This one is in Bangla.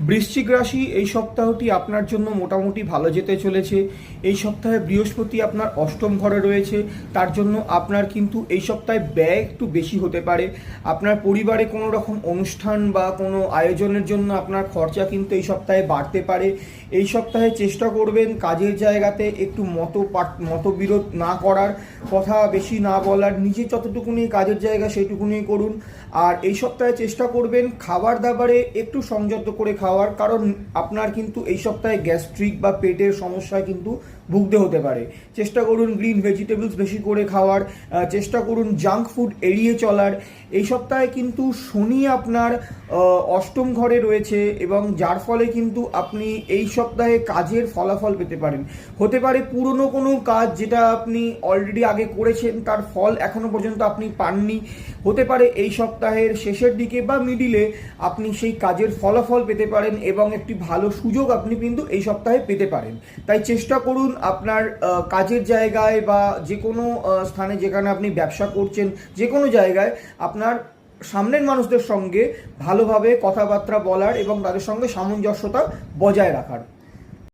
বৃশ্চিক রাশি, এই সপ্তাহটি আপনার জন্য মোটামুটি ভালো যেতে চলেছে। এই সপ্তাহে বৃহস্পতি আপনার অষ্টম ঘরে রয়েছে, তার জন্য আপনার কিন্তু এই সপ্তাহে ব্যয় একটু বেশি হতে পারে। আপনার পরিবারে কোনো রকম অনুষ্ঠান বা কোনো আয়োজনের জন্য আপনার খরচা কিন্তু এই সপ্তাহে বাড়তে পারে। এই সপ্তাহে চেষ্টা করবেন কাজের জায়গাতে একটু মতবিরোধ না করার, কথা বেশি না বলার, নিজে যতটুকুনি কাজের জায়গা সেইটুকুনি করুন। আর এই সপ্তাহে চেষ্টা করবেন খাবার দাবারে একটু সংযত করে খাওয়ার, কারণ আপনার কিন্তু এই সপ্তাহে গ্যাস্ট্রিক বা পেটের সমস্যায় কিন্তু ভুগতে হতে পারে। চেষ্টা করুন গ্রিন ভেজিটেবলস বেশি করে খাওয়ার, চেষ্টা করুন জাঙ্ক ফুড এড়িয়ে চলার। এই সপ্তাহে কিন্তু শনি আপনার অষ্টম ঘরে রয়েছে, এবং যার ফলে কিন্তু আপনি এই সপ্তাহে কাজের ফলাফল পেতে পারেন। হতে পারে পুরনো কোনো কাজ যেটা আপনি অলরেডি আগে করেছেন তার ফল এখনো পর্যন্ত আপনি পাননি। হতে পারে এই সপ্তাহের শেষের দিকে বা মিডিলে আপনি সেই কাজের ফলাফল পেতে পারেন, এবং একটি ভালো সুযোগ আপনি কিন্তু এই সপ্তাহে পেতে পারেন। তাই চেষ্টা করুন আপনার কাজের জায়গায় বা যে কোনো স্থানে যেখানে আপনি ব্যবসা করছেন, যে কোনো জায়গায় আপনার সামনের মানুষদের সঙ্গে ভালোভাবে কথাবার্তা বলার এবং তাদের সঙ্গে সামঞ্জস্যতা বজায় রাখার।